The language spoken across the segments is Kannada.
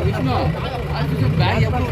విష్ణు బ్యాగ్ ఎప్పుడు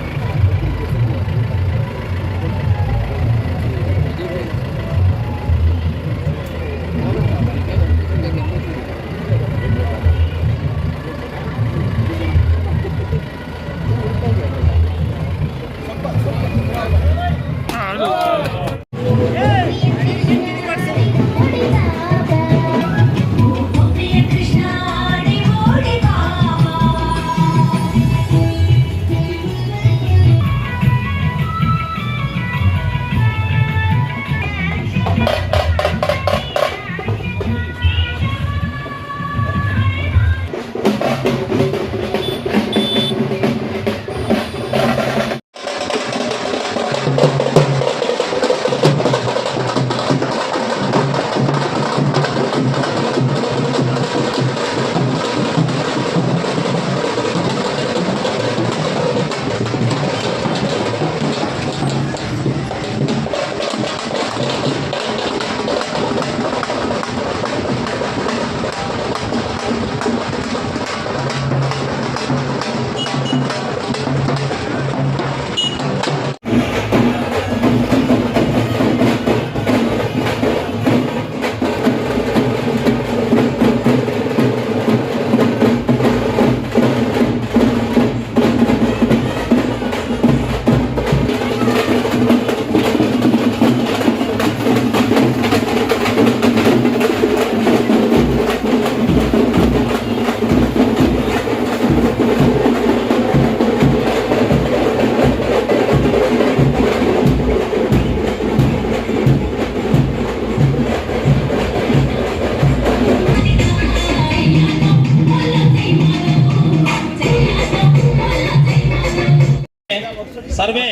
ಸರ್ವೆ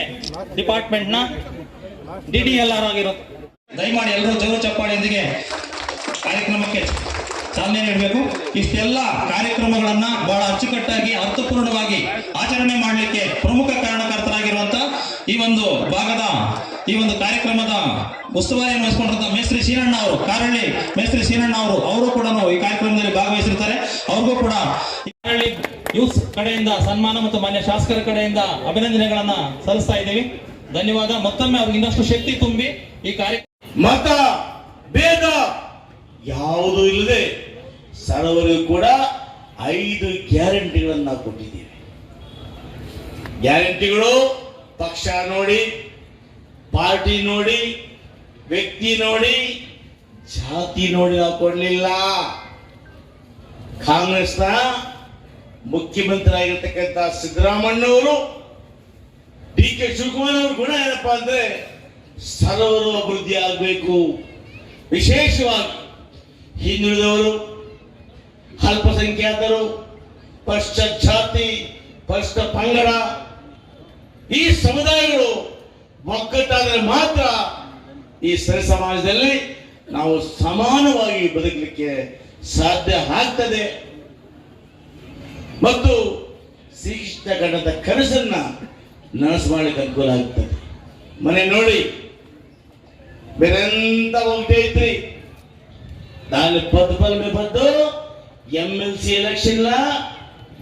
ಡಿಪಾರ್ಟ್ಮೆಂಟ್ ನ DDLR ಆಗಿರೋ ದಯಮಾಡಿ ಎಲ್ಲರೂ ಜೋರು ಚಪ್ಪಾಳೆಯೊಂದಿಗೆ ಕಾರ್ಯಕ್ರಮಕ್ಕೆ ಚಾಲನೆ ನೀಡಬೇಕು. ಇಷ್ಟೆಲ್ಲ ಕಾರ್ಯಕ್ರಮಗಳನ್ನ ಬಹಳ ಅಚ್ಚುಕಟ್ಟಾಗಿ ಅರ್ಥಪೂರ್ಣವಾಗಿ ಆಚರಣೆ ಮಾಡಲಿಕ್ಕೆ ಪ್ರಮುಖ ಕಾರಣಕರ್ತರಾಗಿರುವಂತ ಈ ಒಂದು ಭಾಗದ ಈ ಒಂದು ಕಾರ್ಯಕ್ರಮದ ಉಸ್ತುವಾರಿಯನ್ನು ವಹಿಸಿಕೊಂಡಿರುವಂತಹ ಮೇಸ್ತ್ರಿ ಸೀನಣ್ಣ ಅವರು, ಕಾರಳ್ಳಿ ಮೇಸ್ತ್ರಿ ಸೀನಣ್ಣ ಅವರು ಕೂಡ ಈ ಕಾರ್ಯಕ್ರಮದಲ್ಲಿ ಭಾಗವಹಿಸಿರ್ತಾರೆ. ಅವ್ರಿಗೂ ಕೂಡ ಕಾರಳ್ಳಿ ಯೂತ್ ಕಡೆಯಿಂದ ಸನ್ಮಾನ ಮತ್ತು ಮಾನ್ಯ ಶಾಸಕರ ಕಡೆಯಿಂದ ಅಭಿನಂದನೆಗಳನ್ನ ಸಲ್ಲಿಸ್ತಾ ಇದ್ದೀವಿ. ಧನ್ಯವಾದ. ಮತ್ತೊಮ್ಮೆ ಅವ್ರಿಗೆ ಇನ್ನಷ್ಟು ಶಕ್ತಿ ತುಂಬಿ ಈ ಕಾರ್ಯಕ್ರಮ ಮತ ಭೇದ ಯಾವುದೂ ಇಲ್ಲದೆ ಸರ್ವರಿಗೂ ಕೂಡ 5 ಗ್ಯಾರಂಟಿಗಳನ್ನ ನಾವು ಕೊಟ್ಟಿದ್ದೀವಿ. ಗ್ಯಾರಂಟಿಗಳು ಪಕ್ಷ ನೋಡಿ, ಪಾರ್ಟಿ ನೋಡಿ, ವ್ಯಕ್ತಿ ನೋಡಿ, ಜಾತಿ ನೋಡಿ ನಾವು ಕೊಡಲಿಲ್ಲ. ಕಾಂಗ್ರೆಸ್ನ ಮುಖ್ಯಮಂತ್ರಿ ಆಗಿರ್ತಕ್ಕಂಥ ಸಿದ್ದರಾಮಣ್ಣವರು, DK ಶಿವಕುಮಾರ್ ಅವ್ರ ಗುಣ ಏನಪ್ಪಾ ಅಂದ್ರೆ ಸರ್ವರು ಅಭಿವೃದ್ಧಿ ಆಗಬೇಕು. ವಿಶೇಷವಾಗಿ ಹಿಂದುಳಿದವರು, ಅಲ್ಪಸಂಖ್ಯಾತರು, ಪರಿಶಿಷ್ಟ ಜಾತಿ, ಪರಿಶಿಷ್ಟ ಪಂಗಡ ಈ ಸಮುದಾಯಗಳು ಒಗ್ಗಟ್ಟಾದರೆ ಮಾತ್ರ ಈ ಸರಿ ಸಮಾಜದಲ್ಲಿ ನಾವು ಸಮಾನವಾಗಿ ಬದುಕಲಿಕ್ಕೆ ಸಾಧ್ಯ ಆಗ್ತದೆ ಮತ್ತು ಶ್ರೀಕೃಷ್ಣ ಗಣದ ಕನಸನ್ನ ನನಸು ಮಾಡಲಿಕ್ಕೆ ಅನುಕೂಲ ಆಗ್ತದೆ. ಮನೆ ನೋಡಿ ಬೇರೆಂತ ಹೋಗ್ತಾ ಇದ್ರಿ, ನಾನು ಬದ್ದು MLC ಎಲೆಕ್ಷನ್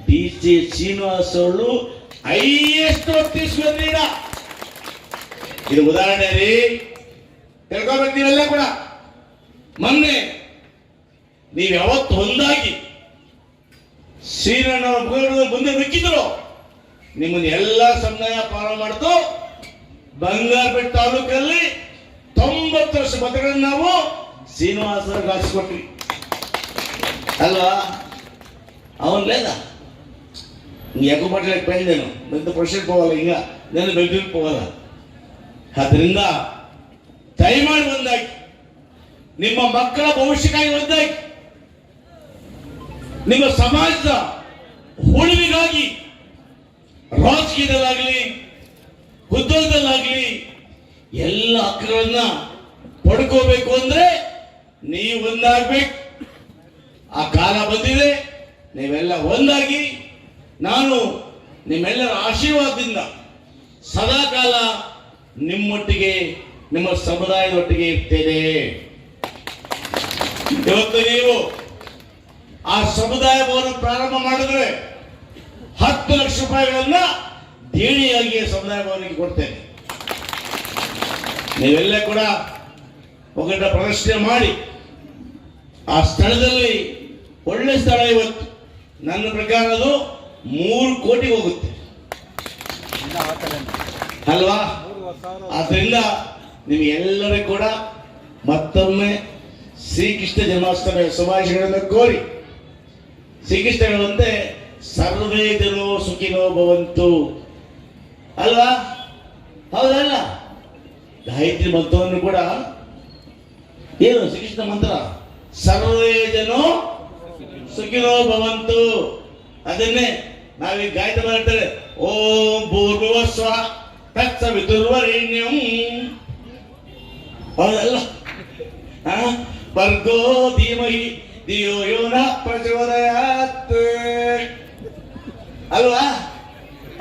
DC ಶ್ರೀನಿವಾಸ್ ಅವರು ಹೈಯೆಸ್ಟ್ ತೀರ್ಸ್ಕೊಂಡ್ರೀಗ. ಇದು ಉದಾಹರಣೆ ರೀ, ತಿಳ್ಕೊಬೇಕು ನೀವೆಲ್ಲ ಕೂಡ. ಮೊನ್ನೆ ನೀವು ಯಾವತ್ತು ಒಂದಾಗಿ ಶ್ರೀರಣ್ಣ ಮುಂದೆ ನುಗ್ಗಿದ್ರು, ನಿಮ್ಮನ್ನ ಎಲ್ಲ ಸಮುದಾಯ ಪಾಲ ಮಾಡ್ತು. ಬಂಗಾರಪೇಟೆ ತಾಲೂಕಲ್ಲಿ 90 ವರ್ಷ ಮತಗಳನ್ನ ನಾವು ಶ್ರೀನಿವಾಸ ಹಾಕಿಸ್ಕೊಟ್ರಿ ಅಲ್ವಾ? ಅವನ್ ಲೇದ ಯಾಕೋ ಮಾಡ್ಲಿಕ್ಕೆ ಬಂದೇನು ಬಂದು ಪರ್ಸೆಂಟ್ ಹೋಗಲ್ಲ, ಹಿಂಗ ನಾನು ಬೆಂಗಳೂರಿಗೆ ಹೋಗಲ್ಲ. ಅದರಿಂದ ದಯಮಾಡಿ ಒಂದಾಗಿ, ನಿಮ್ಮ ಮಕ್ಕಳ ಭವಿಷ್ಯಕ್ಕಾಗಿ ಒಂದಾಗಿ, ನಿಮ್ಮ ಸಮಾಜದ ಉಳಿವಿಗಾಗಿ ರಾಜಕೀಯದಲ್ಲಾಗಲಿ ಉದ್ಯೋಗದಲ್ಲಾಗಲಿ ಎಲ್ಲ ಹಕ್ಕುಗಳನ್ನ ಪಡ್ಕೋಬೇಕು ಅಂದ್ರೆ ನೀವು ಒಂದಾಗ್ಬೇಕು. ಆ ಕಾಲ ಬಂದಿದೆ, ನೀವೆಲ್ಲ ಒಂದಾಗಿ. ನಾನು ನಿಮ್ಮೆಲ್ಲರ ಆಶೀರ್ವಾದದಿಂದ ಸದಾಕಾಲ ನಿಮ್ಮೊಟ್ಟಿಗೆ, ನಿಮ್ಮ ಸಮುದಾಯದೊಟ್ಟಿಗೆ ಇರ್ತೇನೆ. ಇವತ್ತು ನೀವು ಆ ಸಮುದಾಯ ಭವನ ಪ್ರಾರಂಭ ಮಾಡಿದ್ರೆ 10 ಲಕ್ಷ ರೂಪಾಯಿಗಳನ್ನ ದೇಣಿಯಾಗಿ ಸಮುದಾಯ ಭವನಿಗೆ ಕೊಡ್ತೇನೆ. ನೀವೆಲ್ಲ ಕೂಡ ಒಗ್ಗಟ್ಟ ಪ್ರದರ್ಶನ ಮಾಡಿ ಆ ಸ್ಥಳದಲ್ಲಿ ಒಳ್ಳೆ ಸ್ಥಳ. ಇವತ್ತು ನನ್ನ ಪ್ರಕಾರ ಅದು 3 ಕೋಟಿಗೆ ಹೋಗುತ್ತೆ ಅಲ್ವಾ? ಆದ್ರಿಂದ ನಿಮಗೆಲ್ಲರಿಗೂ ಕೂಡ ಮತ್ತೊಮ್ಮೆ ಶ್ರೀಕೃಷ್ಣ ಜನ್ಮಾಷ್ಟಮಿ ಶುಭಾಶಯಗಳನ್ನು ಕೋರಿ, ಶ್ರೀಕೃಷ್ಣ ಹೇಳುವಂತೆ ಸರ್ವೇ ಜನೋ ಸುಖಿನೋ ಭವಂತು ಅಲ್ವಾ? ಹೌದಲ್ಲ? ಗಾಯತ್ರಿ ಮಂತ್ರವನ್ನು ಕೂಡ ಏನು ಶ್ರೀಕೃಷ್ಣ ಮಂತ್ರ, ಸರ್ವೇ ಜನೋ ಸುಖಿನೋ ಭವಂತು. ಅದನ್ನೇ ನಾವೀಗ ಗಾಯತ್ರಿ ಮಾಡ್ತಾರೆ, ಓಂ ಭೂರ್ಭುವಸ್ವಃ ತತ್ಸವಿತುರ್ವರೆಣ್ಯಂ. ಹೌದಲ್ಲ? ಭರ್ಗೋ ಧೀಮಹಿ ಧಿಯೋ ಯೋ ನಃ ಪ್ರಚೋದಯಾತ್ ಅಲ್ವಾ?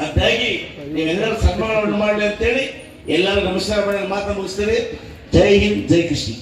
ಅದಾಗಿ ನೀವೆಲ್ಲರೂ ಸನ್ಮಾನವನ್ನು ಮಾಡಲಿ ಅಂತೇಳಿ ಎಲ್ಲರೂ ನಮಸ್ಕಾರ ಮಾಡಿ ಮಾತನ್ನು ಮುಗಿಸ್ತೀರಿ. ಜೈ ಹಿಂದ್, ಜೈ ಕೃಷ್ಣ.